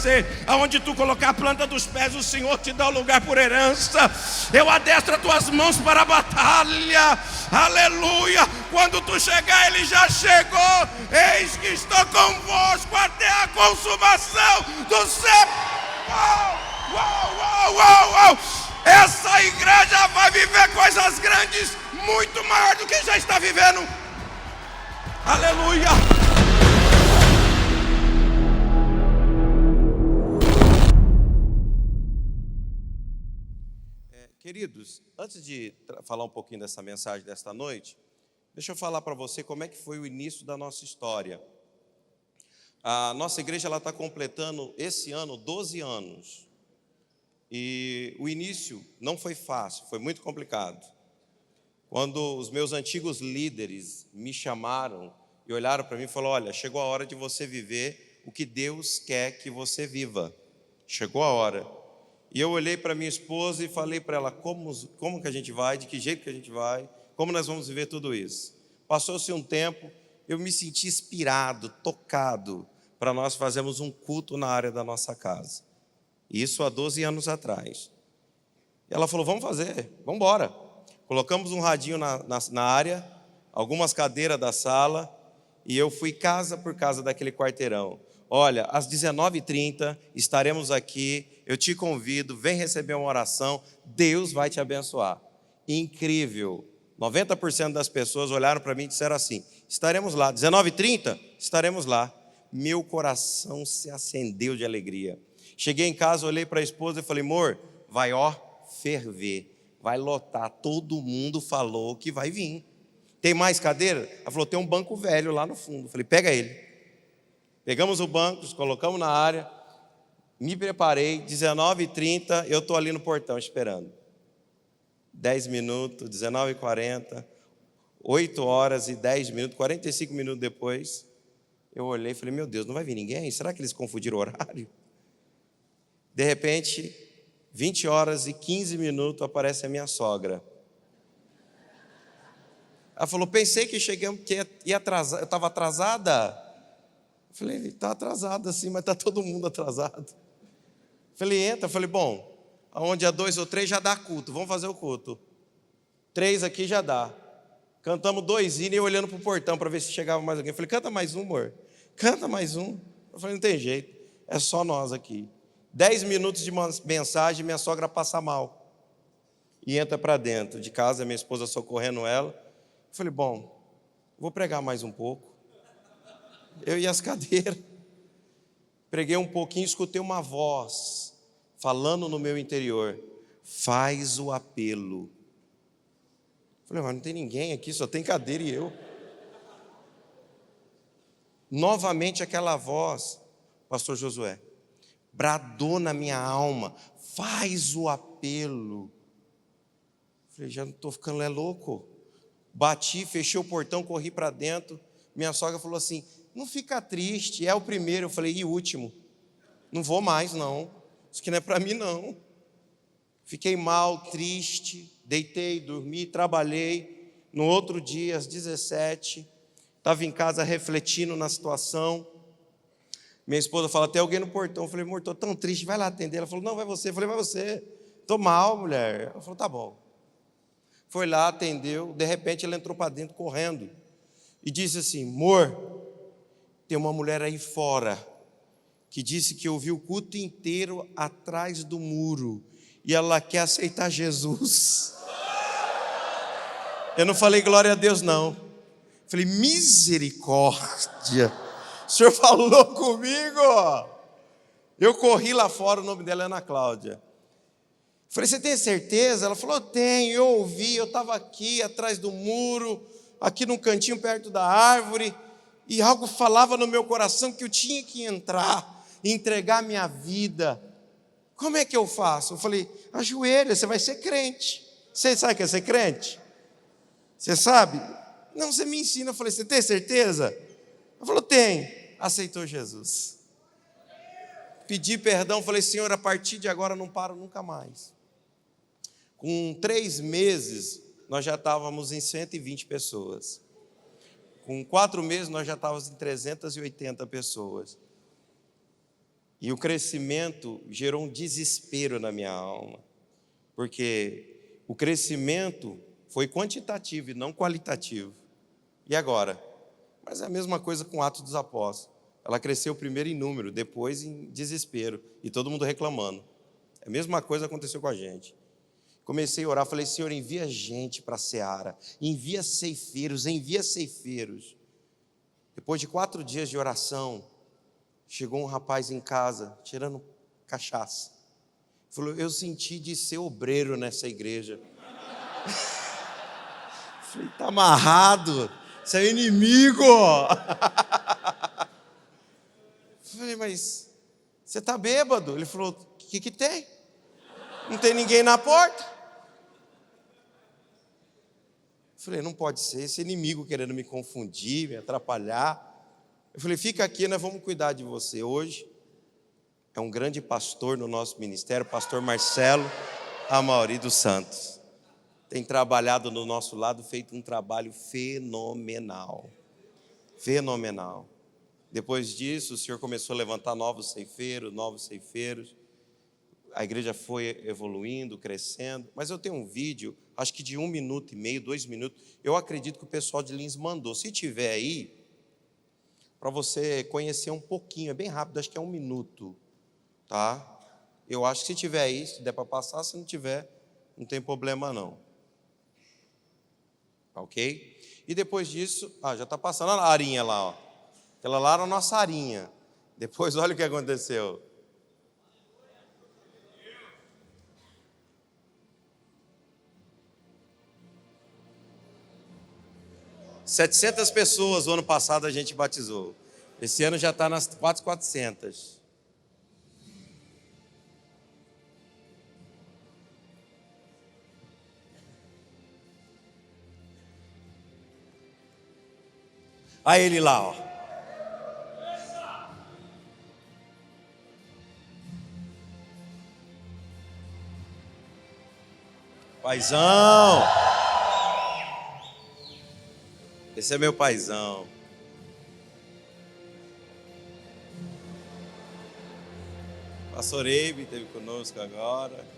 você. Aonde tu colocar a planta dos pés, o Senhor te dá o lugar por herança. Eu adestro as tuas mãos para a batalha. Aleluia. Quando tu chegar, Ele já chegou. Eis que estou convosco até a consumação do século. Uau. Essa igreja vai viver coisas grandes, muito maior do que já está vivendo. Aleluia. Queridos, antes de falar um pouquinho dessa mensagem desta noite, deixa eu falar para você como é que foi o início da nossa história. A nossa igreja está completando esse ano 12 anos. E o início não foi fácil, foi muito complicado. Quando os meus antigos líderes me chamaram e olharam para mim e falaram: olha, chegou a hora de você viver o que Deus quer que você viva. Chegou a hora. E eu olhei para minha esposa e falei para ela: como que a gente vai, de que jeito que a gente vai, como nós vamos viver tudo isso. Passou-se um tempo, eu me senti inspirado, tocado, para nós fazermos um culto na área da nossa casa. Isso há 12 anos atrás. E ela falou: vamos fazer, vamos embora. Colocamos um radinho na área, algumas cadeiras da sala, e eu fui casa por casa daquele quarteirão. Olha, às 19h30 estaremos aqui, eu te convido, vem receber uma oração, Deus vai te abençoar. Incrível. 90% das pessoas olharam para mim e disseram assim: estaremos lá. 19h30, estaremos lá. Meu coração se acendeu de alegria. Cheguei em casa, olhei para a esposa e falei: amor, vai ferver, vai lotar, todo mundo falou que vai vir. Tem mais cadeira? Ela falou: tem um banco velho lá no fundo. Eu falei: pega ele. Pegamos o banco, colocamos na área, me preparei, 19h30, eu estou ali no portão esperando. 10 minutos, 19h40, 8 horas e 10 minutos, 45 minutos depois, eu olhei e falei: meu Deus, não vai vir ninguém? Será que eles confundiram o horário? De repente, 20 horas e 15 minutos, aparece a minha sogra. Ela falou: pensei que chegamos, que ia atrasar, eu estava atrasada. Eu falei: está atrasada sim, mas está todo mundo atrasado. Eu falei: entra. Eu falei: bom, onde há 2 ou 3 já dá culto, vamos fazer o culto. 3 aqui já dá. Cantamos 2 hinos e eu olhando para o portão para ver se chegava mais alguém. Eu falei: canta mais um, amor, canta mais um. Eu falei: não tem jeito, é só nós aqui. 10 minutos de mensagem, minha sogra passa mal e entra para dentro de casa, minha esposa socorrendo ela. Eu falei: bom, vou pregar mais um pouco. Eu e as cadeiras. Preguei um pouquinho, escutei uma voz falando no meu interior: faz o apelo. Eu falei: mas não tem ninguém aqui, só tem cadeira e eu. Novamente aquela voz, pastor Josué, bradou na minha alma: faz o apelo. Eu falei: já não estou ficando louco. Bati, fechei o portão, corri para dentro. Minha sogra falou assim: não fica triste, é o primeiro. Eu falei: e o último? Não vou mais não, isso aqui não é para mim não. Fiquei mal, triste, deitei, dormi, trabalhei. No outro dia, às 17h, estava em casa refletindo na situação. Minha esposa fala: tem alguém no portão. Eu falei: amor, estou tão triste, vai lá atender. Ela falou: não, vai você. Eu falei: vai você. Estou mal, mulher. Ela falou: tá bom. Foi lá, atendeu. De repente ela entrou para dentro correndo e disse assim: amor, tem uma mulher aí fora que disse que ouviu o culto inteiro atrás do muro e ela quer aceitar Jesus. Eu não falei glória a Deus não. Falei: misericórdia, o senhor falou comigo. Eu corri lá fora, o nome dela é Ana Cláudia. Falei: você tem certeza? Ela falou: tenho, eu ouvi, eu estava aqui atrás do muro, aqui num cantinho perto da árvore, e algo falava no meu coração que eu tinha que entrar e entregar minha vida. Como é que eu faço? Eu falei: ajoelha, você vai ser crente. Você sabe o que é ser crente? Você sabe? Não, você me ensina. Eu falei: você tem certeza? Ela falou: tem. Aceitou Jesus. Pedi perdão, falei: Senhor, a partir de agora não paro nunca mais. Com 3 meses, nós já estávamos em 120 pessoas. Com 4 meses, nós já estávamos em 380 pessoas. E o crescimento gerou um desespero na minha alma, porque o crescimento foi quantitativo e não qualitativo. E agora? Mas é a mesma coisa com Atos dos Apóstolos. Ela cresceu primeiro em número, depois em desespero, e todo mundo reclamando. A mesma coisa aconteceu com a gente. Comecei a orar, falei: Senhor, envia gente para a seara, envia ceifeiros, envia ceifeiros. Depois de 4 dias de oração, chegou um rapaz em casa, tirando cachaça. Falou: eu senti de ser obreiro nessa igreja. Falei: está amarrado, você é inimigo. Falei: mas você está bêbado? Ele falou: o que tem? Não tem ninguém na porta. Falei: não pode ser, esse inimigo querendo me confundir, me atrapalhar. Eu falei: fica aqui, nós vamos cuidar de você. Hoje é um grande pastor no nosso ministério, pastor Marcelo Amauri dos Santos. Tem trabalhado do nosso lado, feito um trabalho fenomenal. Fenomenal. Depois disso, o Senhor começou a levantar novos ceifeiros. A igreja foi evoluindo, crescendo. Mas eu tenho um vídeo, acho que de 1 minuto e meio, 2 minutos. Eu acredito que o pessoal de Lins mandou. Se tiver aí, para você conhecer um pouquinho, é bem rápido, acho que é 1 minuto. Tá? Eu acho que se tiver aí, se der para passar, se não tiver, não tem problema não. Ok? E depois disso, já está passando a arinha lá, ó. Aquela lá era a nossa arinha. Depois, olha o que aconteceu. ...700 pessoas o ano passado a gente batizou. Esse ano já está nas 400. Aí ele lá, ó. Paizão. Esse é meu paizão. Pastor Eibe esteve conosco agora.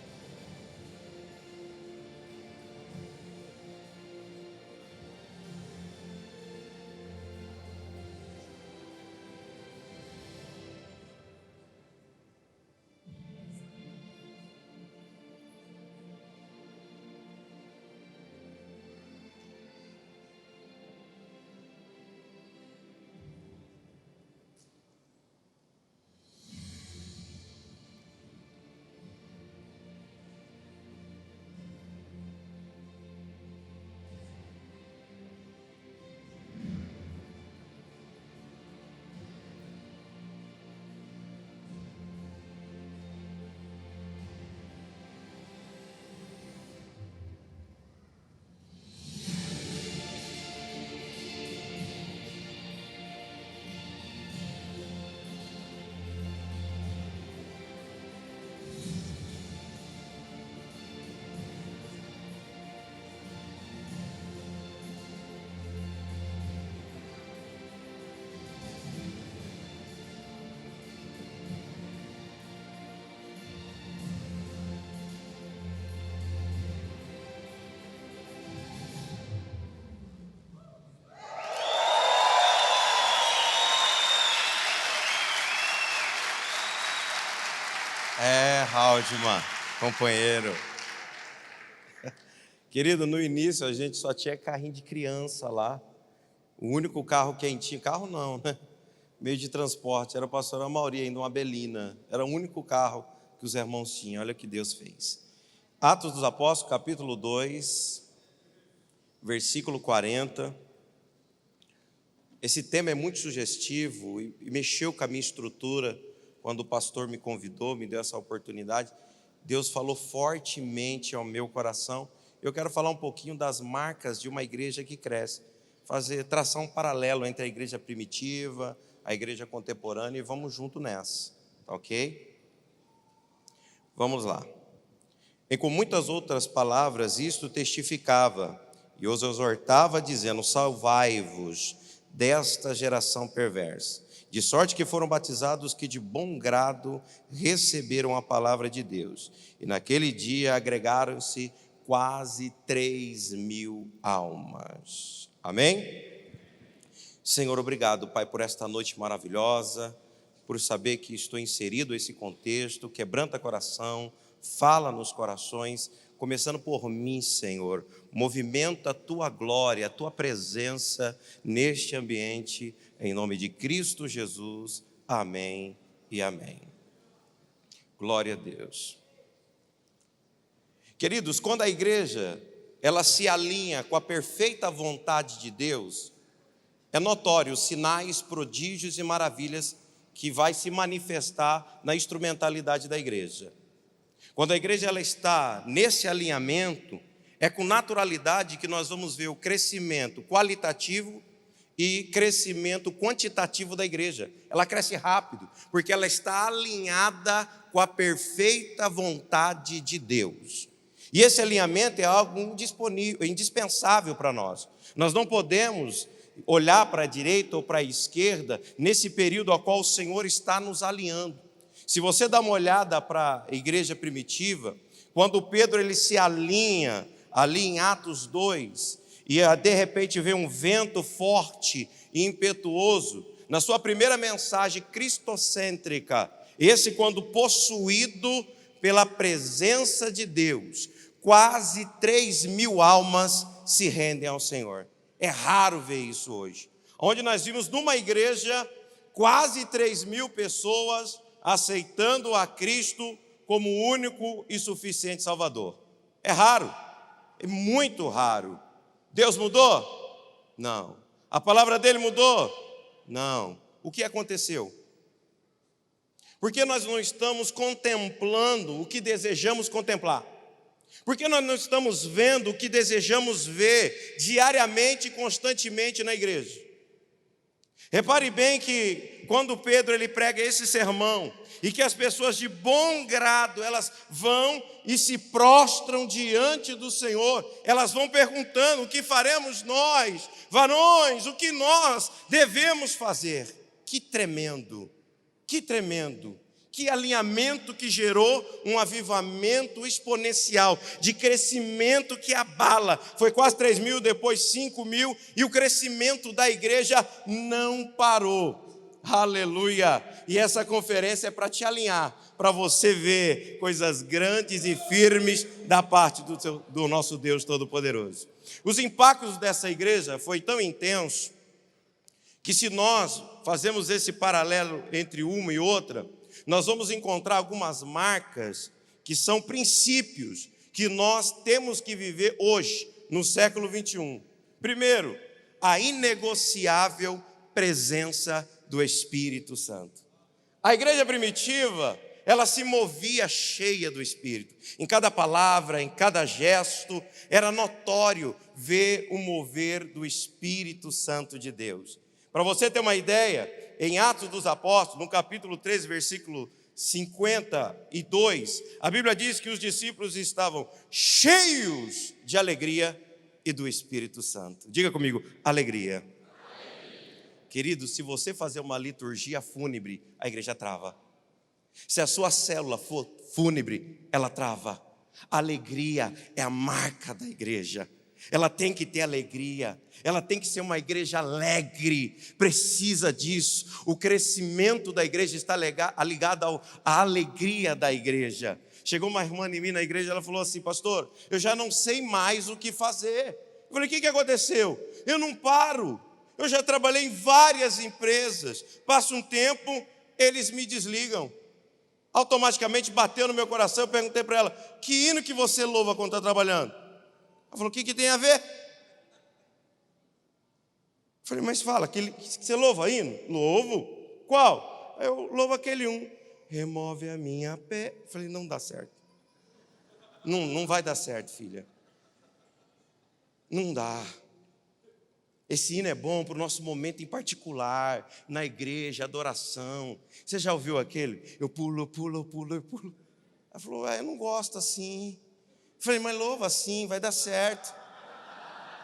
Haldman, companheiro. Querido, no início a gente só tinha carrinho de criança lá. O único carro que a gente tinha, carro não, né? Meio de transporte, era o pastor Amauri, ainda uma Belina. Era o único carro que os irmãos tinham. Olha o que Deus fez. Atos dos Apóstolos, capítulo 2, versículo 40. Esse tema é muito sugestivo e mexeu com a minha estrutura. Quando o pastor me convidou, me deu essa oportunidade, Deus falou fortemente ao meu coração. Eu quero falar um pouquinho das marcas de uma igreja que cresce, traçar um paralelo entre a igreja primitiva, a igreja contemporânea, e vamos junto nessa, ok? Vamos lá. E com muitas outras palavras, isto testificava e os exortava, dizendo: salvai-vos desta geração perversa. De sorte que foram batizados que de bom grado receberam a palavra de Deus. E naquele dia agregaram-se quase 3.000 almas. Amém? Senhor, obrigado, Pai, por esta noite maravilhosa, por saber que estou inserido nesse contexto, quebranta coração, fala nos corações, começando por mim, Senhor. Movimenta a Tua glória, a Tua presença neste ambiente, em nome de Cristo Jesus. Amém e amém. Glória a Deus. Queridos, quando a igreja ela se alinha com a perfeita vontade de Deus, é notório os sinais, prodígios e maravilhas que vai se manifestar na instrumentalidade da igreja. Quando a igreja ela está nesse alinhamento, é com naturalidade que nós vamos ver o crescimento qualitativo e crescimento quantitativo da igreja. Ela cresce rápido, porque ela está alinhada com a perfeita vontade de Deus. E esse alinhamento é algo indispensável para nós. Nós não podemos olhar para a direita ou para a esquerda nesse período ao qual o Senhor está nos alinhando. Se você dá uma olhada para a igreja primitiva, quando Pedro ele se alinha ali em Atos 2, e de repente vem um vento forte e impetuoso, na sua primeira mensagem cristocêntrica, esse quando possuído pela presença de Deus, quase 3.000 almas se rendem ao Senhor. É raro ver isso hoje. Onde nós vimos numa igreja, quase 3.000 pessoas aceitando a Cristo como o único e suficiente Salvador. É raro, é muito raro. Deus mudou? Não. A palavra dele mudou? Não. O que aconteceu? Porque nós não estamos contemplando o que desejamos contemplar. Porque nós não estamos vendo o que desejamos ver diariamente e constantemente na igreja. Repare bem que quando Pedro ele prega esse sermão e que as pessoas de bom grado elas vão e se prostram diante do Senhor, elas vão perguntando: o que faremos nós, varões, o que nós devemos fazer? Que tremendo, que tremendo. Que alinhamento que gerou um avivamento exponencial, de crescimento que abala. Foi quase 3.000, depois 5.000, e o crescimento da igreja não parou. Aleluia! E essa conferência é para te alinhar, para você ver coisas grandes e firmes da parte do nosso Deus Todo-Poderoso. Os impactos dessa igreja foi tão intenso, que se nós fazemos esse paralelo entre uma e outra, nós vamos encontrar algumas marcas que são princípios que nós temos que viver hoje, no século 21. Primeiro, a inegociável presença do Espírito Santo. A igreja primitiva, ela se movia cheia do Espírito. Em cada palavra, em cada gesto, era notório ver o mover do Espírito Santo de Deus. Para você ter uma ideia, em Atos dos Apóstolos, no capítulo 13, versículo 52, a Bíblia diz que os discípulos estavam cheios de alegria e do Espírito Santo. Diga comigo, alegria. Querido, se você fazer uma liturgia fúnebre, a igreja trava. Se a sua célula for fúnebre, ela trava. Alegria é a marca da igreja. Ela tem que ter alegria, ela tem que ser uma igreja alegre, precisa disso. O crescimento da igreja está ligado à alegria da igreja. Chegou uma irmã em mim na igreja, ela falou assim: pastor, eu já não sei mais o que fazer. Eu falei: o que aconteceu? Eu não paro, eu já trabalhei em várias empresas, passa um tempo, eles me desligam. Automaticamente bateu no meu coração, eu perguntei para ela: que hino que você louva quando está trabalhando? Ela falou: o que tem a ver? Eu falei: mas fala, que você louva hino? Louvo. Qual? Eu louvo aquele um. Remove a minha pé. Eu falei: não dá certo. Não vai dar certo, filha. Não dá. Esse hino é bom para o nosso momento em particular, na igreja, adoração. Você já ouviu aquele? Eu pulo. Ela falou: eu não gosto assim. Eu falei: mas louva assim, vai dar certo.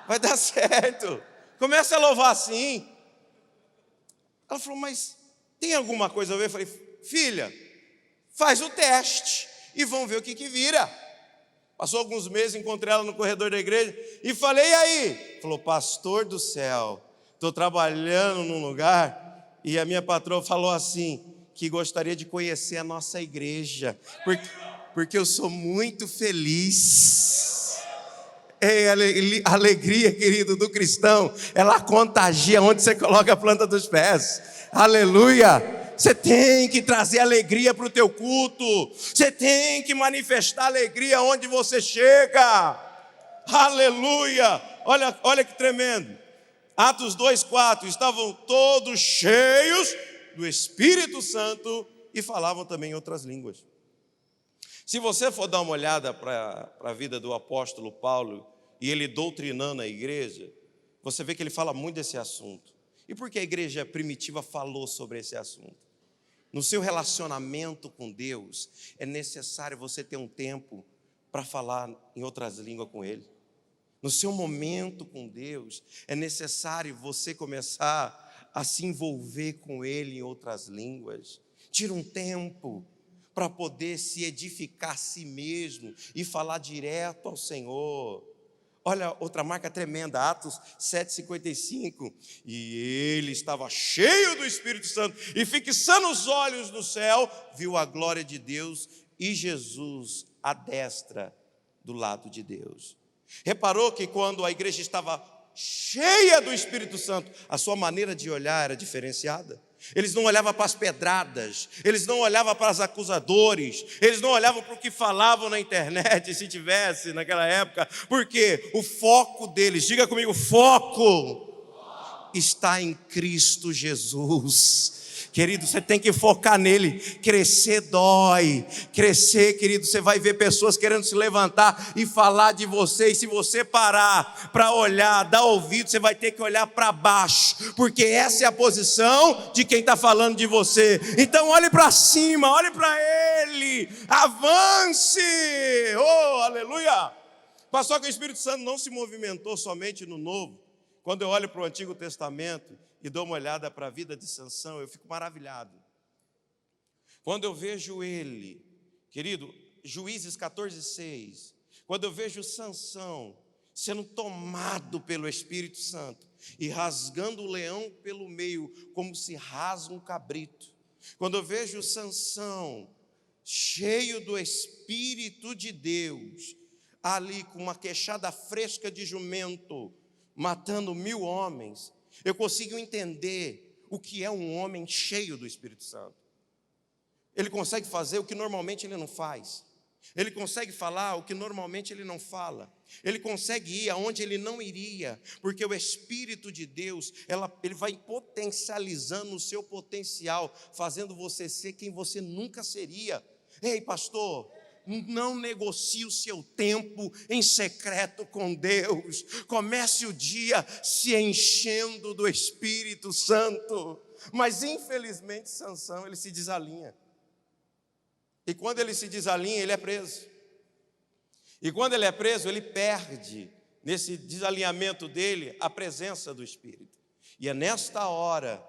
Vai dar certo. Começa a louvar assim. Ela falou: mas Tem alguma coisa a ver? Eu falei: filha, faz o teste e vamos ver o que vira. Passou alguns meses, encontrei ela no corredor da igreja e falei: e aí? Falou: pastor do céu, estou trabalhando num lugar e a minha patroa falou assim, que gostaria de conhecer a nossa igreja, porque eu sou muito feliz. A alegria, querido, do cristão, ela contagia onde você coloca a planta dos pés. Aleluia! Você tem que trazer alegria para o teu culto. Você tem que manifestar alegria onde você chega. Aleluia! Olha que tremendo. Atos 2:4, estavam todos cheios do Espírito Santo e falavam também outras línguas. Se você for dar uma olhada para a vida do apóstolo Paulo e ele doutrinando a igreja, você vê que ele fala muito desse assunto. E por que a igreja primitiva falou sobre esse assunto? No seu relacionamento com Deus, é necessário você ter um tempo para falar em outras línguas com Ele. No seu momento com Deus, é necessário você começar a se envolver com Ele em outras línguas. Tira um tempo para poder se edificar a si mesmo e falar direto ao Senhor. Olha outra marca tremenda, Atos 7:55. E ele estava cheio do Espírito Santo e fixando os olhos no céu, viu a glória de Deus e Jesus à destra do lado de Deus. Reparou que quando a igreja estava cheia do Espírito Santo, a sua maneira de olhar era diferenciada. Eles não olhavam para as pedradas, eles não olhavam para os acusadores, eles não olhavam para o que falavam na internet, se tivesse naquela época, porque o foco deles, diga comigo, o foco está em Cristo Jesus. Querido, você tem que focar nele. Crescer dói. Crescer, querido, você vai ver pessoas querendo se levantar e falar de você. E se você parar para olhar, dar ouvido, você vai ter que olhar para baixo, porque essa é a posição de quem está falando de você. Então olhe para cima, olhe para ele, avance. Oh, aleluia. Pastor, que o Espírito Santo não se movimentou somente no Novo. Quando eu olho para o Antigo Testamento e dou uma olhada para a vida de Sansão, eu fico maravilhado. Quando eu vejo ele, querido, Juízes 14:6, quando eu vejo Sansão sendo tomado pelo Espírito Santo e rasgando o leão pelo meio, como se rasga um cabrito. Quando eu vejo Sansão cheio do Espírito de Deus, ali com uma queixada fresca de jumento, matando 1000 homens, eu consigo entender o que é um homem cheio do Espírito Santo. Ele consegue fazer o que normalmente ele não faz. Ele consegue falar o que normalmente ele não fala. Ele consegue ir aonde ele não iria, porque o Espírito de Deus, ele vai potencializando o seu potencial, fazendo você ser quem você nunca seria. Ei, pastor, não negocie o seu tempo em secreto com Deus. Comece o dia se enchendo do Espírito Santo. Mas infelizmente Sansão, ele se desalinha. E quando ele se desalinha, ele é preso. E quando ele é preso, ele perde, nesse desalinhamento dele, a presença do Espírito. E é nesta hora,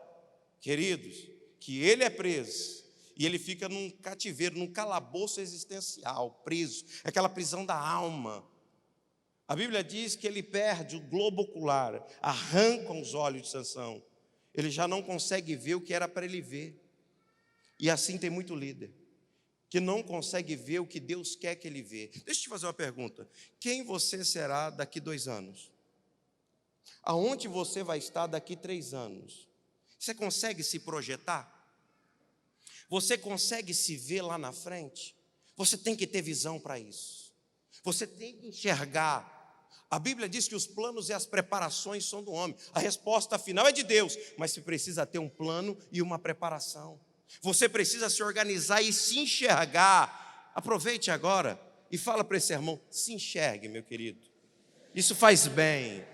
queridos, que ele é preso. E ele fica num cativeiro, num calabouço existencial, preso, aquela prisão da alma. A Bíblia diz que ele perde o globo ocular, arrancam os olhos de Sansão. Ele já não consegue ver o que era para ele ver. E assim tem muito líder, que não consegue ver o que Deus quer que ele vê. Deixa eu te fazer uma pergunta. Quem você será daqui 2 anos? Aonde você vai estar daqui 3 anos? Você consegue se projetar? Você consegue se ver lá na frente? Você tem que ter visão para isso. Você tem que enxergar. A Bíblia diz que os planos e as preparações são do homem. A resposta final é de Deus, mas você precisa ter um plano e uma preparação. Você precisa se organizar e se enxergar. Aproveite agora e fala para esse irmão: se enxergue, meu querido. Isso faz bem.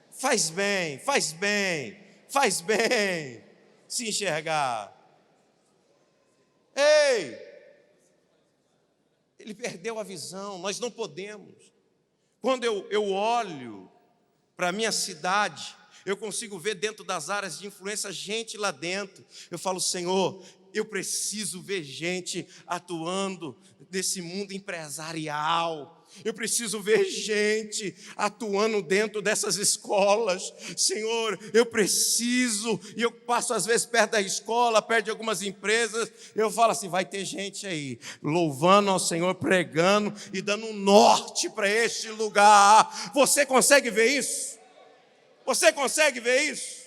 Faz bem, faz bem, faz bem. Se enxergar. Ei, ele perdeu a visão, nós não podemos. Quando eu olho para a minha cidade, Eu consigo ver dentro das áreas de influência gente lá dentro. Eu falo, Senhor, eu preciso ver gente atuando nesse mundo empresarial. Eu preciso ver gente atuando dentro dessas escolas. Senhor, eu preciso. E eu passo às vezes perto da escola, perto de algumas empresas. Eu falo assim, vai ter gente aí louvando ao Senhor, pregando e dando um norte para este lugar. Você consegue ver isso? Você consegue ver isso?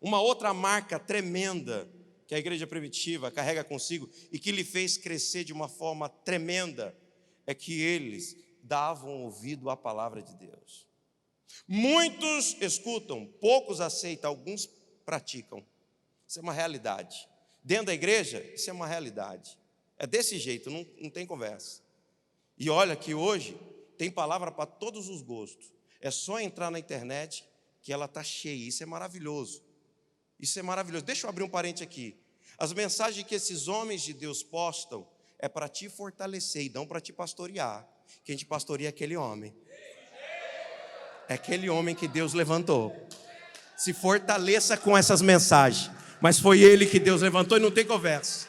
Uma outra marca tremenda que a igreja primitiva carrega consigo e que lhe fez crescer de uma forma tremenda é que eles davam ouvido à palavra de Deus. Muitos escutam, poucos aceitam, alguns praticam. Isso é uma realidade. Dentro da igreja, isso é uma realidade. É desse jeito, não tem conversa. E olha que hoje tem palavra para todos os gostos. É só entrar na internet que ela está cheia. Isso é maravilhoso. Isso é maravilhoso. Deixa eu abrir um parênteses aqui. As mensagens que esses homens de Deus postam é para te fortalecer e não para te pastorear. Quem te pastoreia é aquele homem. É aquele homem que Deus levantou. Se fortaleça com essas mensagens. Mas foi ele que Deus levantou e não tem conversa.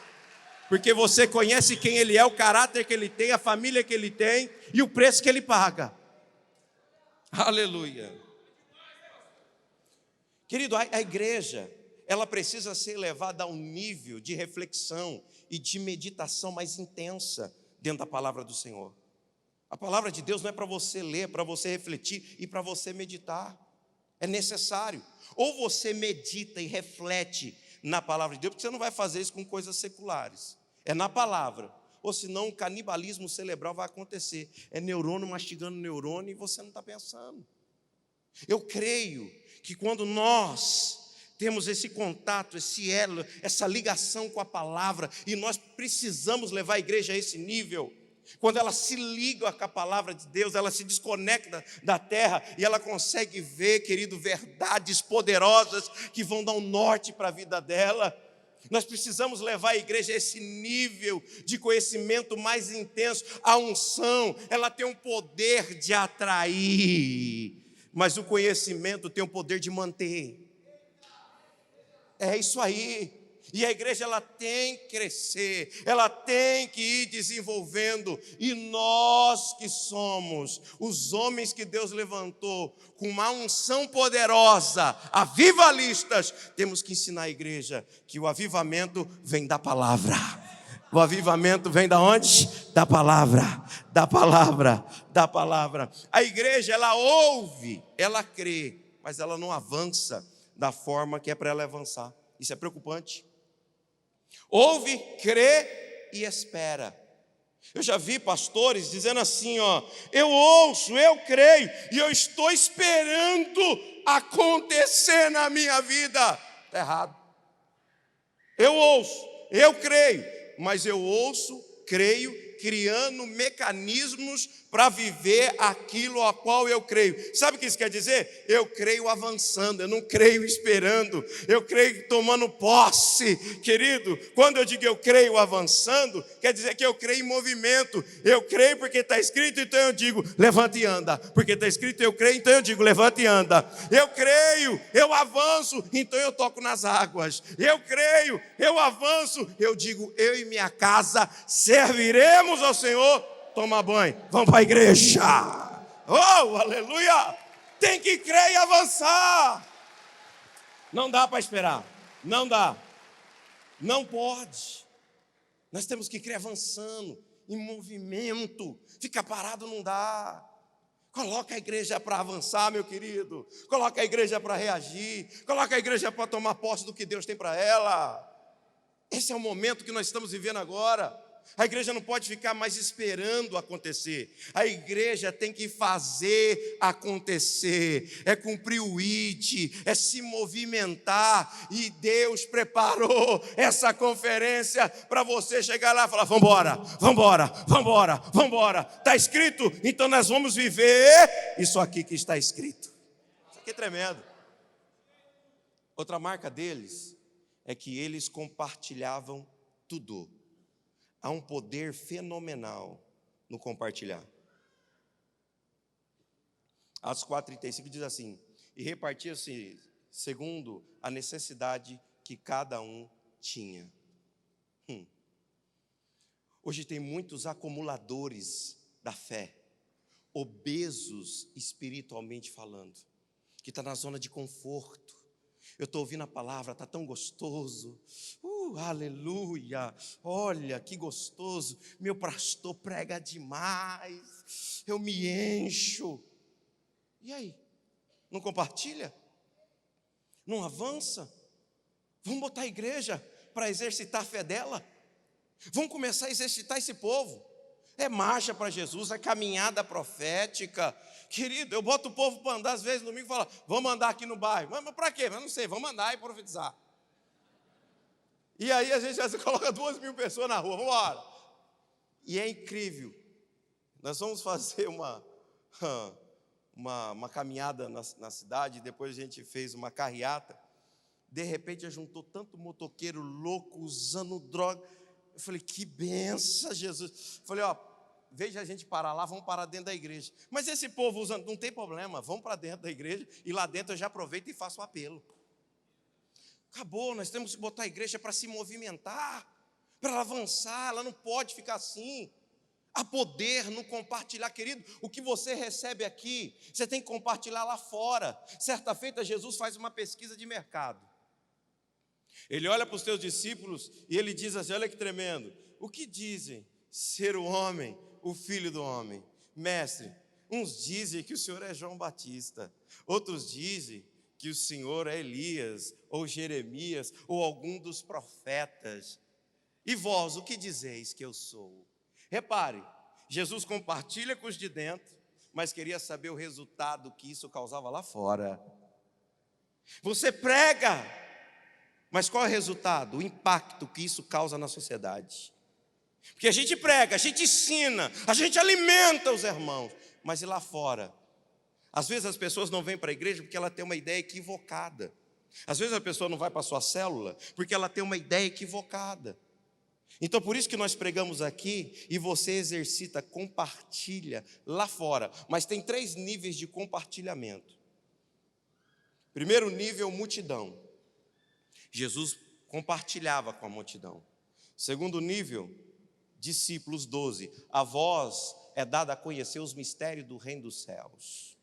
Porque você conhece quem ele é, o caráter que ele tem, a família que ele tem e o preço que ele paga. Aleluia. Querido, a igreja, ela precisa ser levada a um nível de reflexão e de meditação mais intensa dentro da palavra do Senhor. A palavra de Deus não é para você ler, é para você refletir e para você meditar. É necessário. Ou você medita e reflete na palavra de Deus, porque você não vai fazer isso com coisas seculares. É na palavra. Ou senão um canibalismo cerebral vai acontecer. É neurônio mastigando neurônio e você não está pensando. Eu creio que quando nós temos esse contato, esse elo, essa ligação com a palavra, e nós precisamos levar a igreja a esse nível, quando ela se liga com a palavra de Deus, ela se desconecta da terra e ela consegue ver, querido, verdades poderosas que vão dar um norte para a vida dela. Nós precisamos levar a igreja a esse nível de conhecimento mais intenso. A unção, ela tem um poder de atrair, mas o conhecimento tem o poder de manter. É isso aí. E a igreja, ela tem que crescer, ela tem que ir desenvolvendo. E nós que somos os homens que Deus levantou com uma unção poderosa, avivalistas, temos que ensinar a igreja que o avivamento vem da palavra. O avivamento vem da onde? Da palavra, da palavra, da palavra. A igreja, ela ouve, ela crê, mas ela não avança da forma que é para ela avançar. Isso é preocupante. Ouve, crê e espera. Eu já vi pastores dizendo assim, eu ouço, eu creio e eu estou esperando acontecer na minha vida. Está errado. Eu ouço, eu creio, mas eu ouço, creio, criando mecanismos para viver aquilo a qual eu creio. Sabe o que isso quer dizer? Eu creio avançando, eu não creio esperando, eu creio tomando posse. Querido, quando eu digo eu creio avançando, quer dizer que eu creio em movimento. Eu creio porque está escrito, então eu digo levanta e anda. Porque está escrito eu creio, então eu digo levanta e anda. Eu creio, eu avanço, então eu toco nas águas. Eu creio, eu avanço, eu digo eu e minha casa serviremos ao Senhor. Toma banho, vamos para a igreja. Oh, aleluia. Tem que crer e avançar. Não dá para esperar. Não dá. Não pode. Nós temos que crer avançando, em movimento. Ficar parado não dá. Coloca a igreja para avançar, meu querido. Coloca a igreja para reagir. Coloca a igreja para tomar posse do que Deus tem para ela. Esse é o momento que nós estamos vivendo agora. A igreja não pode ficar mais esperando acontecer. A igreja tem que fazer acontecer. É cumprir o ID, é se movimentar. E Deus preparou essa conferência para você chegar lá e falar: vamos embora, vamos embora, vamos embora, vamos embora. Está escrito? Então nós vamos viver isso aqui que está escrito. Isso aqui é tremendo. Outra marca deles é que eles compartilhavam tudo. Há um poder fenomenal no compartilhar. Atos 4,35 diz assim: e repartia-se segundo a necessidade que cada um tinha. Hoje tem muitos acumuladores da fé, obesos espiritualmente falando, que está na zona de conforto. Eu estou ouvindo a palavra, está tão gostoso, aleluia, olha que gostoso, meu pastor prega demais, eu me encho. E aí? Não compartilha? Não avança? Vamos botar a igreja para exercitar a fé dela? Vamos começar a exercitar esse povo? É marcha para Jesus, é caminhada profética. Querido, eu boto o povo para andar, às vezes no domingo fala, vamos andar aqui no bairro. Mas para quê? Eu não sei, vamos andar e profetizar. E aí a gente já coloca 2.000 pessoas na rua, vamos embora. E é incrível. Nós vamos fazer uma caminhada na cidade, depois a gente fez uma carreata. De repente juntou tanto motoqueiro louco, usando droga. Eu falei, que benção, Jesus. Eu falei, veja a gente parar lá, vamos parar dentro da igreja. Mas esse povo usando, não tem problema, vamos para dentro da igreja, e lá dentro eu já aproveito e faço o apelo. Acabou, nós temos que botar a igreja para se movimentar, para ela avançar, ela não pode ficar assim. Há poder no compartilhar, querido. O que você recebe aqui, você tem que compartilhar lá fora. Certa feita, Jesus faz uma pesquisa de mercado. Ele olha para os seus discípulos e ele diz assim, olha que tremendo. O que dizem ser o homem, o filho do homem? Mestre, uns dizem que o Senhor é João Batista. Outros dizem que o Senhor é Elias, ou Jeremias, ou algum dos profetas. E vós, o que dizeis que eu sou? Repare, Jesus compartilha com os de dentro, mas queria saber o resultado que isso causava lá fora. Você prega, mas qual é o resultado? O impacto que isso causa na sociedade. Porque a gente prega, a gente ensina, a gente alimenta os irmãos, mas e lá fora? Às vezes as pessoas não vêm para a igreja porque ela tem uma ideia equivocada. Às vezes a pessoa não vai para a sua célula porque ela tem uma ideia equivocada. Então por isso que nós pregamos aqui e você exercita, compartilha lá fora. Mas tem 3 níveis de compartilhamento. Primeiro nível, multidão. Jesus compartilhava com a multidão. Segundo nível, discípulos 12. A vós é dado a conhecer os mistérios do reino dos céus.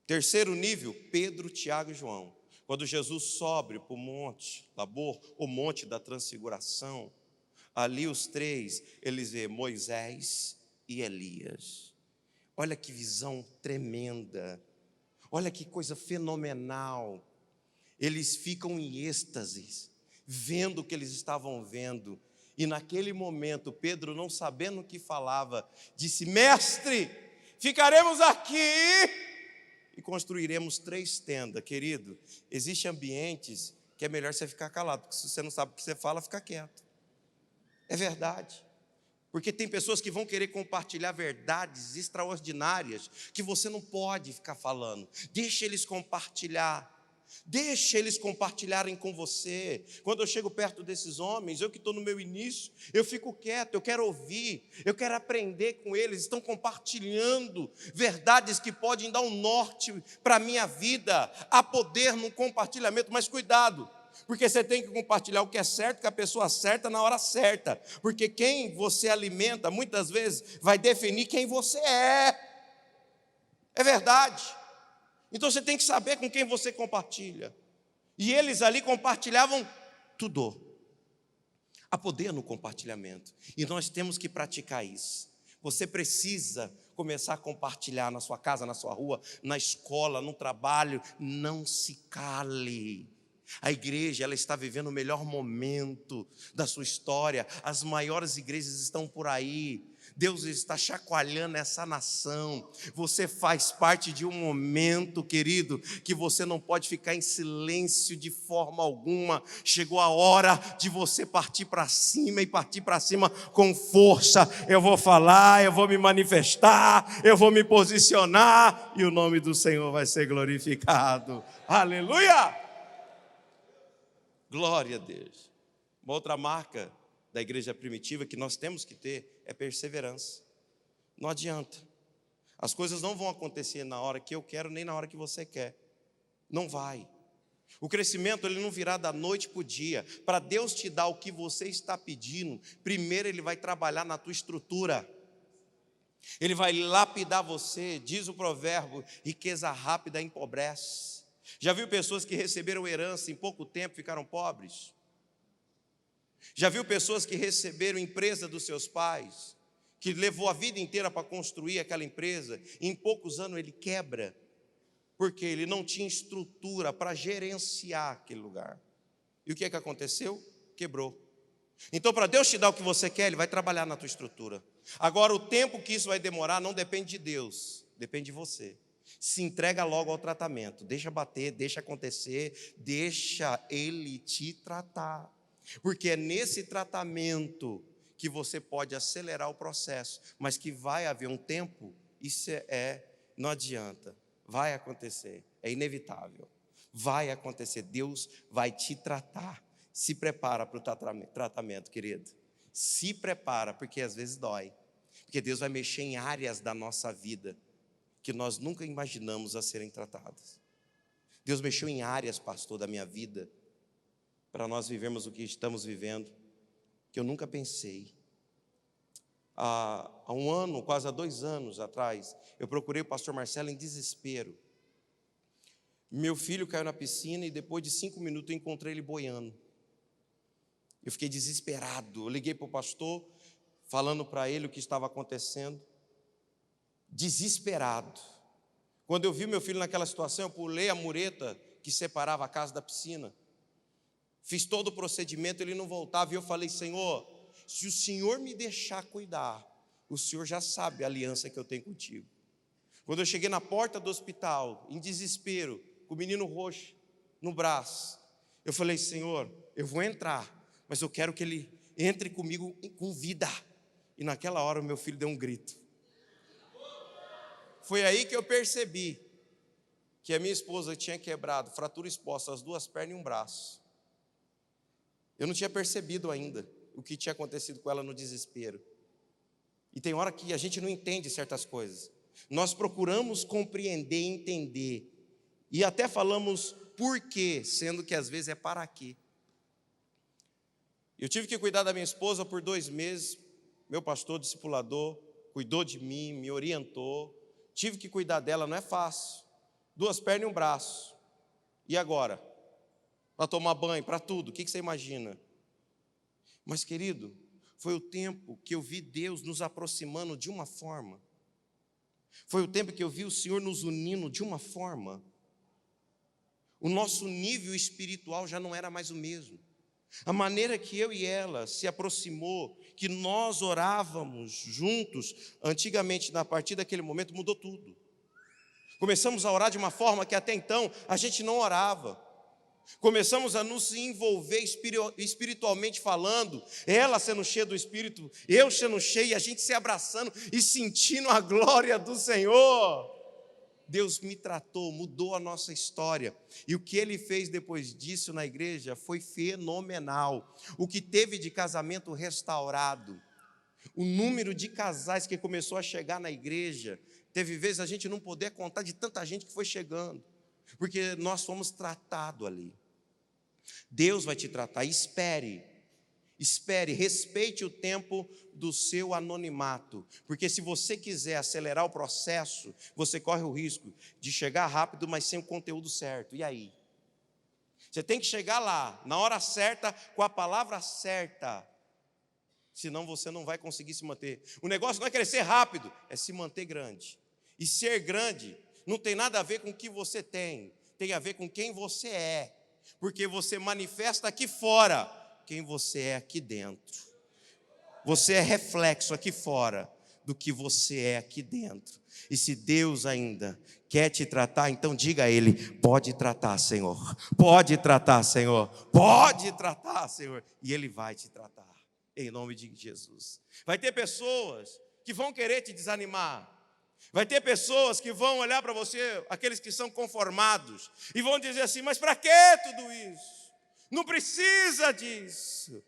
Terceiro nível, Pedro, Tiago e João. Quando Jesus sobe para o monte Tabor, o monte da transfiguração, ali os 3, eles vê Moisés e Elias. Olha que visão tremenda. Olha que coisa fenomenal. Eles ficam em êxtase, vendo o que eles estavam vendo. E naquele momento, Pedro, não sabendo o que falava, disse, mestre, ficaremos aqui e construiremos 3 tendas. Querido, existem ambientes que é melhor você ficar calado, porque se você não sabe o que você fala, fica quieto. É verdade. Porque tem pessoas que vão querer compartilhar verdades extraordinárias que você não pode ficar falando. Deixa eles compartilhar. Deixa eles compartilharem com você. Quando eu chego perto desses homens, eu que estou no meu início, eu fico quieto, eu quero ouvir, eu quero aprender com eles. Estão compartilhando verdades que podem dar um norte para a minha vida. Há poder no compartilhamento, mas cuidado, porque você tem que compartilhar o que é certo com a pessoa certa na hora certa, porque quem você alimenta muitas vezes vai definir quem você é. É verdade. Então você tem que saber com quem você compartilha. E eles ali compartilhavam tudo. Há poder no compartilhamento. E nós temos que praticar isso. Você precisa começar a compartilhar na sua casa, na sua rua, na escola, no trabalho. Não se cale. A igreja, ela está vivendo o melhor momento da sua história. As maiores igrejas estão por aí. Deus está chacoalhando essa nação. Você faz parte de um momento, querido, que você não pode ficar em silêncio de forma alguma. Chegou a hora de você partir para cima e partir para cima com força. Eu vou falar, eu vou me manifestar, eu vou me posicionar e o nome do Senhor vai ser glorificado. Aleluia! Glória a Deus. Uma outra marca da igreja primitiva que nós temos que ter é perseverança. Não adianta. As coisas não vão acontecer na hora que eu quero, nem na hora que você quer. Não vai. O crescimento ele não virá da noite para o dia. Para Deus te dar o que você está pedindo, primeiro Ele vai trabalhar na tua estrutura. Ele vai lapidar você. Diz o provérbio, riqueza rápida empobrece. Já viu pessoas que receberam herança em pouco tempo ficaram pobres? Já viu pessoas que receberam empresa dos seus pais, que levou a vida inteira para construir aquela empresa, e em poucos anos ele quebra, porque ele não tinha estrutura para gerenciar aquele lugar. E o que é que aconteceu? Quebrou. Então, para Deus te dar o que você quer, Ele vai trabalhar na tua estrutura. Agora, o tempo que isso vai demorar não depende de Deus, depende de você. Se entrega logo ao tratamento, deixa bater, deixa acontecer, deixa Ele te tratar. Porque é nesse tratamento que você pode acelerar o processo, mas que vai haver um tempo, isso não adianta, vai acontecer, é inevitável, vai acontecer, Deus vai te tratar. Se prepara para o tratamento, querido, se prepara, porque às vezes dói, porque Deus vai mexer em áreas da nossa vida, que nós nunca imaginamos a serem tratadas. Deus mexeu em áreas, pastor, da minha vida, para nós vivermos o que estamos vivendo, que eu nunca pensei. Há um ano, quase há 2 anos atrás, eu procurei o pastor Marcelo em desespero. Meu filho caiu na piscina e depois de 5 minutos eu encontrei ele boiando. Eu fiquei desesperado, eu liguei para o pastor, falando para ele o que estava acontecendo, desesperado. Quando eu vi meu filho naquela situação, eu pulei a mureta que separava a casa da piscina, fiz todo o procedimento, ele não voltava, e eu falei, Senhor, se o Senhor me deixar cuidar, o Senhor já sabe a aliança que eu tenho contigo. Quando eu cheguei na porta do hospital, em desespero, com o menino roxo no braço, eu falei, Senhor, eu vou entrar, mas eu quero que ele entre comigo com vida. E naquela hora o meu filho deu um grito. Foi aí que eu percebi que a minha esposa tinha quebrado, fratura exposta, as 2 pernas e um braço. Eu não tinha percebido ainda o que tinha acontecido com ela no desespero. E tem hora que a gente não entende certas coisas. Nós procuramos compreender, entender, e até falamos por quê, sendo que às vezes é para quê. Eu tive que cuidar da minha esposa por 2 meses, meu pastor discipulador cuidou de mim, me orientou, tive que cuidar dela, não é fácil, 2 pernas e um braço, e agora? Para tomar banho, para tudo, o que você imagina? Mas querido, foi o tempo que eu vi Deus nos aproximando de uma forma, foi o tempo que eu vi o Senhor nos unindo de uma forma, o nosso nível espiritual já não era mais o mesmo. A maneira que eu e ela se aproximou, que nós orávamos juntos, antigamente, a partir daquele momento, mudou tudo. Começamos a orar de uma forma que até então a gente não orava. Começamos a nos envolver espiritualmente falando, ela sendo cheia do Espírito, eu sendo cheio, e a gente se abraçando e sentindo a glória do Senhor. Deus me tratou, mudou a nossa história, e o que Ele fez depois disso na igreja foi fenomenal. O que teve de casamento restaurado, o número de casais que começou a chegar na igreja, teve vezes a gente não poder contar de tanta gente que foi chegando, porque nós fomos tratados ali. Deus vai te tratar, espere, respeite o tempo do seu anonimato, porque se você quiser acelerar o processo, você corre o risco de chegar rápido, mas sem o conteúdo certo. E aí? Você tem que chegar lá, na hora certa, com a palavra certa, senão você não vai conseguir se manter. O negócio não é crescer rápido, é se manter grande. E ser grande não tem nada a ver com o que você tem a ver com quem você é, porque você manifesta aqui fora quem você é aqui dentro. Você é reflexo aqui fora do que você é aqui dentro. E se Deus ainda quer te tratar, então diga a Ele, pode tratar, Senhor, pode tratar, Senhor, pode tratar, Senhor, e Ele vai te tratar, em nome de Jesus. Vai ter pessoas que vão querer te desanimar, vai ter pessoas que vão olhar para você, aqueles que são conformados, e vão dizer assim, mas para que tudo isso? Não precisa disso.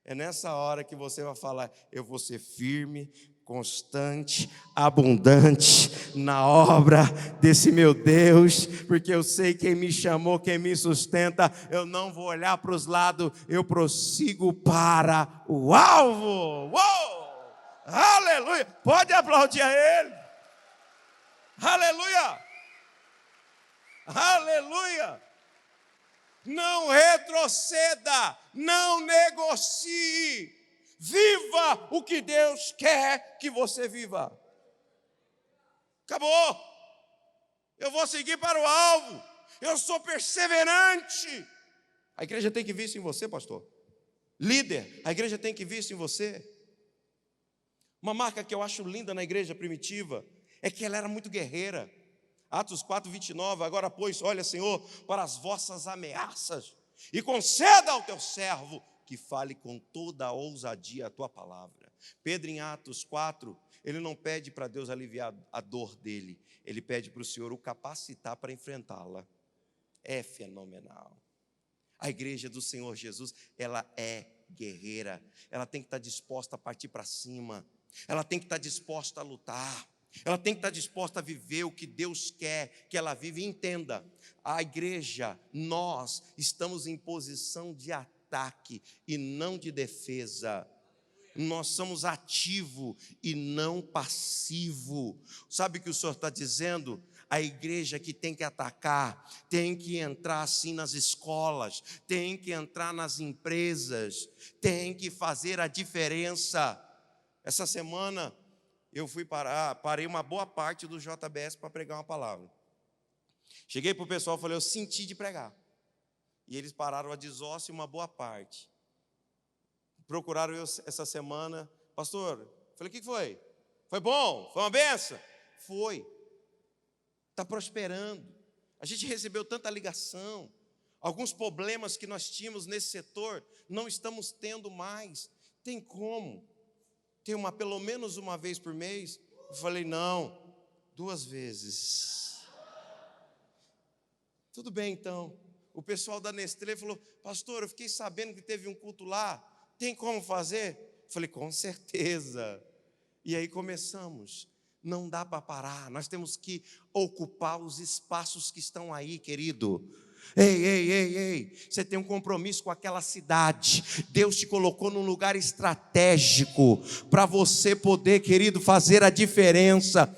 É nessa hora que você vai falar, eu vou ser firme, constante, abundante na obra desse meu Deus, porque eu sei quem me chamou, quem me sustenta. Eu não vou olhar para os lados, eu prossigo para o alvo. Uou! Aleluia! Pode aplaudir a Ele. Aleluia! Aleluia! Não retroceda, não negocie. Viva o que Deus quer que você viva. Acabou. Eu vou seguir para o alvo. Eu sou perseverante. A igreja tem que ver isso em você, pastor. Líder, a igreja tem que ver isso em você. Uma marca que eu acho linda na igreja primitiva é que ela era muito guerreira. Atos 4:29, agora pois, olha, Senhor, para as vossas ameaças, e conceda ao teu servo que fale com toda a ousadia a tua palavra. Pedro, em Atos 4, ele não pede para Deus aliviar a dor dele, ele pede para o Senhor o capacitar para enfrentá-la. É fenomenal. A igreja do Senhor Jesus, ela é guerreira, ela tem que estar disposta a partir para cima, ela tem que estar disposta a lutar. Ela tem que estar disposta a viver o que Deus quer que ela viva. E entenda, a igreja, nós estamos em posição de ataque e não de defesa. Nós somos ativo e não passivo. Sabe o que o Senhor está dizendo? A igreja que tem que atacar, tem que entrar assim nas escolas, tem que entrar nas empresas, tem que fazer a diferença. Essa semana eu parei uma boa parte do JBS para pregar uma palavra. Cheguei para o pessoal e falei, eu senti de pregar. E eles pararam a desócio uma boa parte. Procuraram eu essa semana, pastor, falei, o que foi? Foi bom? Foi uma benção? Foi. Está prosperando. A gente recebeu tanta ligação. Alguns problemas que nós tínhamos nesse setor, não estamos tendo mais. Tem como? Tem pelo menos uma vez por mês? Eu falei, não, 2 vezes. Tudo bem, então. O pessoal da Nestlé falou, pastor, eu fiquei sabendo que teve um culto lá, tem como fazer? Eu falei, com certeza. E aí começamos. Não dá para parar, nós temos que ocupar os espaços que estão aí, querido. Ei, você tem um compromisso com aquela cidade. Deus te colocou num lugar estratégico para você poder, querido, fazer a diferença.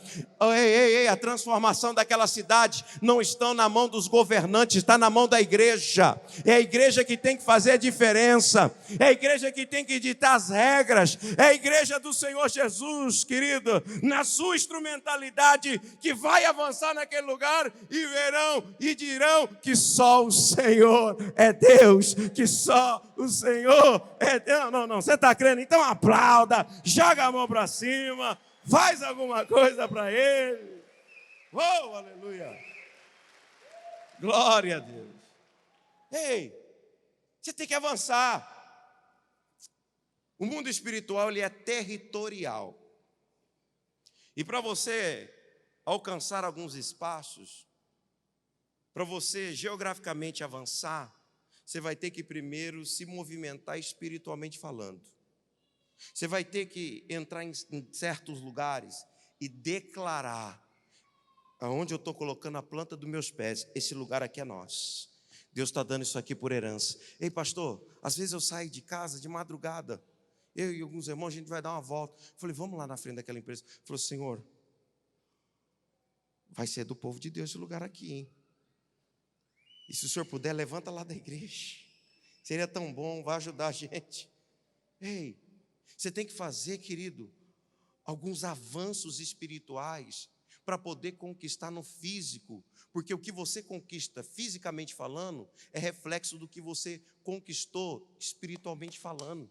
A transformação daquela cidade não está na mão dos governantes, está na mão da igreja. É a igreja que tem que fazer a diferença, é a igreja que tem que ditar as regras, é a igreja do Senhor Jesus, querido, na sua instrumentalidade, que vai avançar naquele lugar e verão e dirão que só o Senhor é Deus, que só o Senhor é Deus. Não, você está crendo? Então aplauda, joga a mão para cima, faz alguma coisa para Ele. Oh, aleluia! Glória a Deus. Ei, você tem que avançar. O mundo espiritual, ele é territorial. E para você alcançar alguns espaços, para você geograficamente avançar, você vai ter que primeiro se movimentar espiritualmente falando. Você vai ter que entrar em certos lugares e declarar: aonde eu estou colocando a planta dos meus pés, esse lugar aqui é nosso. Deus está dando isso aqui por herança. Ei, pastor, às vezes eu saio de casa de madrugada, eu e alguns irmãos, a gente vai dar uma volta. Eu falei, vamos lá na frente daquela empresa. Ele falou, Senhor, vai ser do povo de Deus esse lugar aqui, hein? E se o senhor puder, levanta lá da igreja. Seria tão bom, vai ajudar a gente. Ei, você tem que fazer, querido, alguns avanços espirituais para poder conquistar no físico, porque o que você conquista fisicamente falando é reflexo do que você conquistou espiritualmente falando.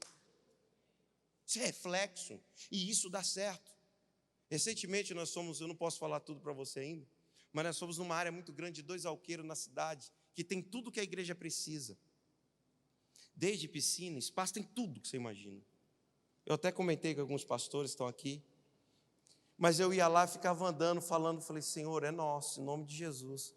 Isso é reflexo, e isso dá certo. Recentemente nós fomos, eu não posso falar tudo para você ainda, mas nós fomos numa área muito grande de 2 alqueiros na cidade, que tem tudo que a igreja precisa. Desde piscina, espaço, tem tudo que você imagina. Eu até comentei com alguns pastores que estão aqui, mas eu ia lá, ficava andando, falando, falei, Senhor, é nosso, em nome de Jesus.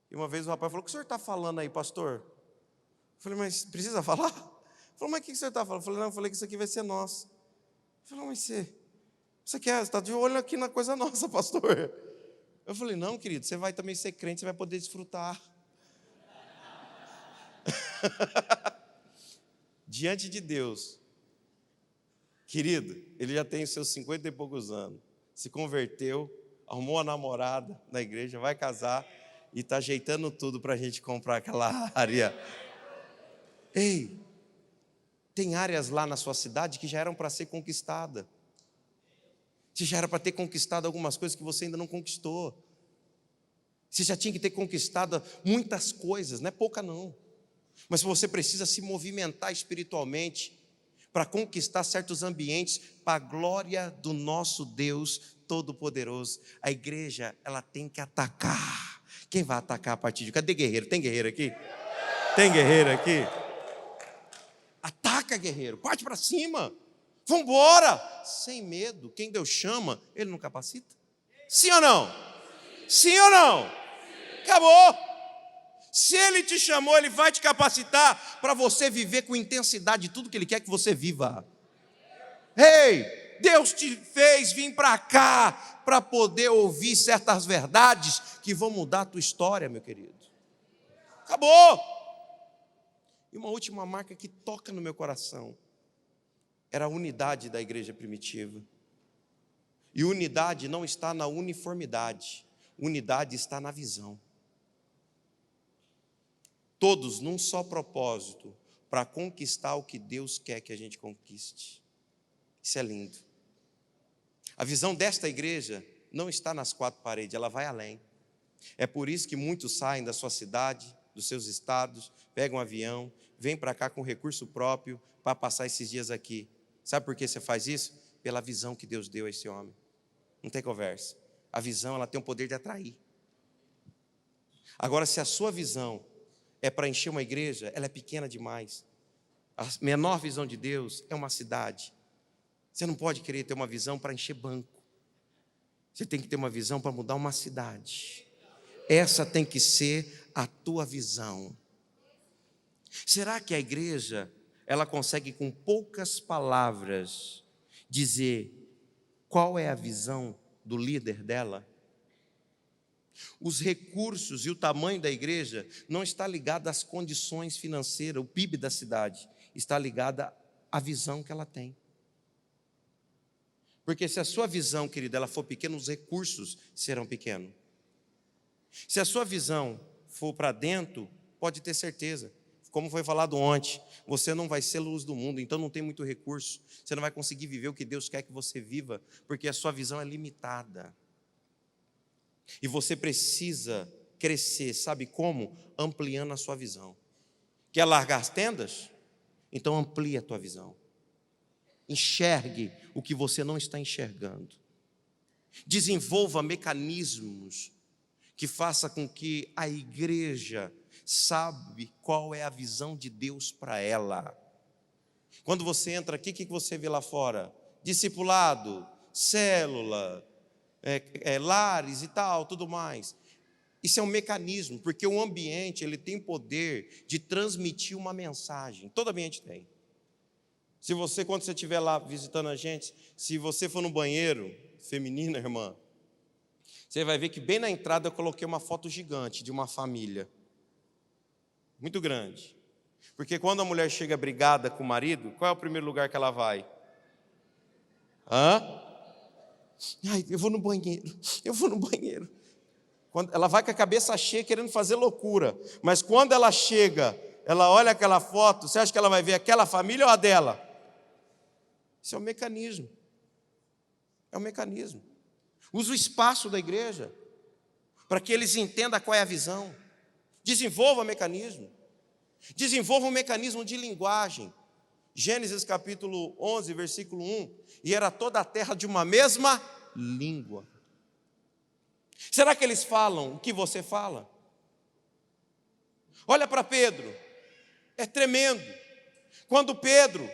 E uma vez o rapaz falou, o que o senhor está falando aí, pastor? Eu falei, mas precisa falar? Ele falou, mas o que o senhor está falando? Eu falei, não, eu falei que isso aqui vai ser nosso. Eu falei, mas você Você está de olho aqui na coisa nossa, pastor. Eu falei, não, querido, você vai também ser crente, você vai poder desfrutar. Diante de Deus, querido, ele já tem os seus 50 e poucos anos, se converteu, arrumou uma namorada na igreja, vai casar e está ajeitando tudo para a gente comprar aquela área. Ei, tem áreas lá na sua cidade que já eram para ser conquistada. Você já era para ter conquistado algumas coisas que você ainda não conquistou. Você já tinha que ter conquistado muitas coisas, não é pouca não. Mas você precisa se movimentar espiritualmente para conquistar certos ambientes para a glória do nosso Deus Todo-Poderoso. A igreja, ela tem que atacar. Quem vai atacar a partir de... Cadê guerreiro? Tem guerreiro aqui? Tem guerreiro aqui? Ataca, guerreiro. Parte para cima. Vambora. Sem medo. Quem Deus chama, Ele não capacita? Sim ou não? Sim ou não? Acabou. Se Ele te chamou, Ele vai te capacitar para você viver com intensidade tudo que Ele quer que você viva. Ei, Deus te fez vir para cá para poder ouvir certas verdades que vão mudar a tua história, meu querido. Acabou. E uma última marca que toca no meu coração era a unidade da igreja primitiva. E unidade não está na uniformidade, unidade está na visão. Todos num só propósito, para conquistar o que Deus quer que a gente conquiste. Isso é lindo. A visão desta igreja não está nas quatro paredes, ela vai além. É por isso que muitos saem da sua cidade, dos seus estados, pegam um avião, vêm para cá com recurso próprio para passar esses dias aqui. Sabe por que você faz isso? Pela visão que Deus deu a esse homem. Não tem conversa. A visão, ela tem o poder de atrair. Agora, se a sua visão é para encher uma igreja, ela é pequena demais. A menor visão de Deus é uma cidade. Você não pode querer ter uma visão para encher banco. Você tem que ter uma visão para mudar uma cidade. Essa tem que ser a tua visão. Será que a igreja, ela consegue com poucas palavras dizer qual é a visão do líder dela? Os recursos e o tamanho da igreja não está ligado às condições financeiras, o PIB da cidade, está ligada à visão que ela tem. Porque se a sua visão, querida, ela for pequena, os recursos serão pequenos. Se a sua visão for para dentro, pode ter certeza, como foi falado ontem, você não vai ser luz do mundo, então não tem muito recurso, você não vai conseguir viver o que Deus quer que você viva, porque a sua visão é limitada. E você precisa crescer, sabe como? Ampliando a sua visão. Quer largar as tendas? Então amplie a tua visão. Enxergue o que você não está enxergando. Desenvolva mecanismos que faça com que a igreja sabe qual é a visão de Deus para ela. Quando você entra aqui, o que você vê lá fora? Discipulado, célula, lares e tal, tudo mais. Isso é um mecanismo, porque o ambiente ele tem poder de transmitir uma mensagem. Todo ambiente tem. Se você, quando você estiver lá visitando a gente, se você for no banheiro, feminina, irmã, você vai ver que bem na entrada eu coloquei uma foto gigante de uma família. Muito grande. Porque quando a mulher chega brigada com o marido, qual é o primeiro lugar que ela vai? Ai, eu vou no banheiro. Quando ela vai com a cabeça cheia querendo fazer loucura. Mas quando ela chega, ela olha aquela foto, você acha que ela vai ver aquela família ou a dela? Isso é um mecanismo. É um mecanismo. Usa o espaço da igreja para que eles entendam qual é a visão. Desenvolva mecanismo. Desenvolva um mecanismo de linguagem. Gênesis capítulo 11, versículo 1. E era toda a terra de uma mesma língua. Será que eles falam o que você fala? Olha para Pedro. É tremendo. Quando Pedro,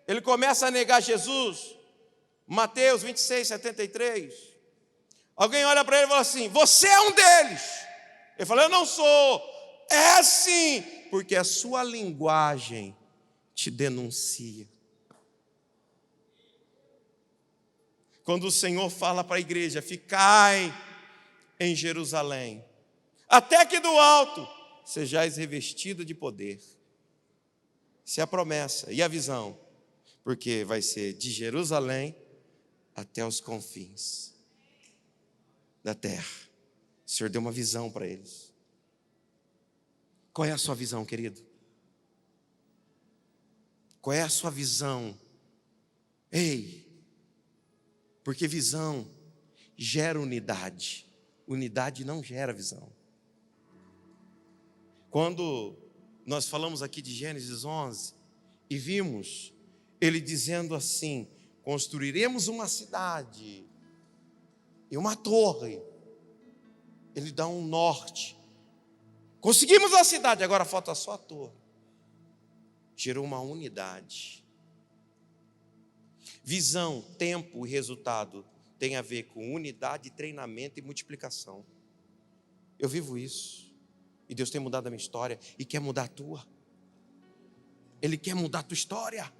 ele começa a negar Jesus, Mateus 26, 73. Alguém olha para ele e fala assim: você é um deles. Ele fala: eu não sou. É sim, porque a sua linguagem te denuncia. quando o Senhor fala para a igreja: ficai em Jerusalém, até que do alto sejais revestido de poder. Essa é a promessa e a visão, porque vai ser de Jerusalém até os confins da terra. O Senhor deu uma visão para eles. Qual é a sua visão, querido? Qual é a sua visão? Ei, porque visão gera unidade. Unidade não gera visão. Quando nós falamos aqui de Gênesis 11 e vimos ele dizendo assim: construiremos uma cidade e uma torre. Ele dá um norte. Conseguimos a cidade, agora falta só a torre. Gerou uma unidade. Visão, tempo e resultado tem a ver com unidade, treinamento e multiplicação. Eu vivo isso. E Deus tem mudado a minha história e quer mudar a tua. Ele quer mudar a tua história.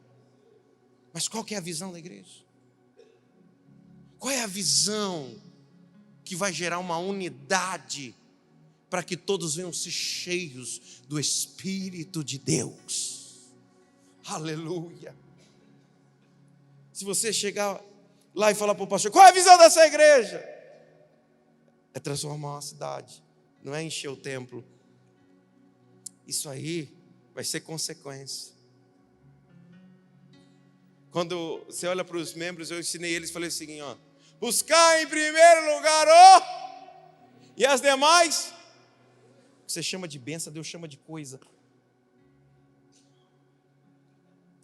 Mas qual que é a visão da igreja? Qual é a visão que vai gerar uma unidade para que todos venham ser cheios do Espírito de Deus? Aleluia! Se você chegar lá e falar para o pastor: qual é a visão dessa igreja? É transformar uma cidade, não é encher o templo. Isso aí vai ser consequência. Quando você olha para os membros, eu ensinei eles, falei assim: ó, buscar em primeiro lugar e as demais, você chama de bênção, Deus chama de coisa.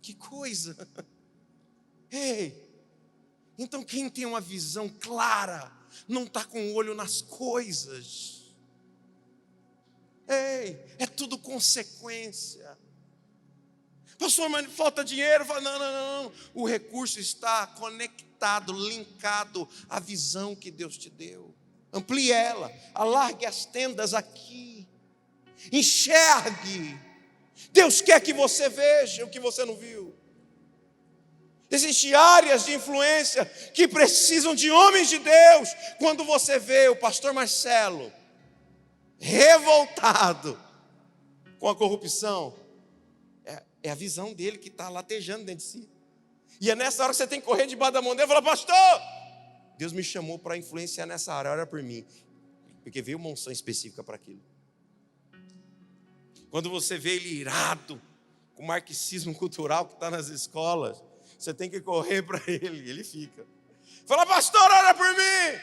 Que coisa! Ei, então quem tem uma visão clara, não está com o olho nas coisas. Ei, é tudo consequência. Pastor, mas falta dinheiro. Não. O recurso está conectado, linkado à visão que Deus te deu. Amplie ela, alargue as tendas aqui. Enxergue. Deus quer que você veja o que você não viu. Existem áreas de influência que precisam de homens de Deus. Quando você vê o pastor Marcelo revoltado com a corrupção, é a visão dele que está latejando dentro de si. E é nessa hora que você tem que correr debaixo da mão dele e falar: pastor, Deus me chamou para influenciar nessa área, ora por mim. Porque veio uma unção específica para aquilo. Quando você vê ele irado com o marxismo cultural que está nas escolas, você tem que correr para ele, ele fica. Fala: pastor, ora por mim.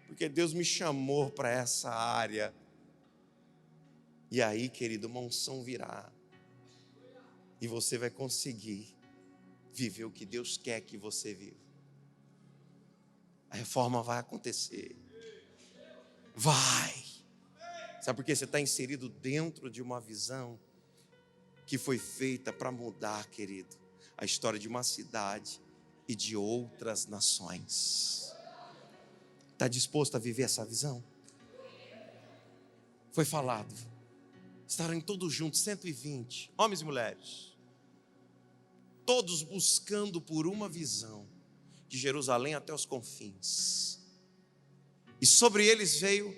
Porque Deus me chamou para essa área. E aí, querido, uma unção virá. E você vai conseguir viver o que Deus quer que você viva. A reforma vai acontecer. Vai. Sabe por quê? Você está inserido dentro de uma visão que foi feita para mudar, querido, a história de uma cidade e de outras nações. Está disposto a viver essa visão? Foi falado. Estarem todos juntos, 120, homens e mulheres, todos buscando por uma visão, de Jerusalém até os confins. E sobre eles veio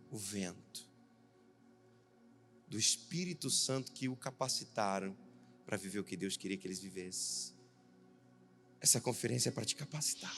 o vento do Espírito Santo que o capacitaram para viver o que Deus queria que eles vivessem. Essa conferência é para te capacitar.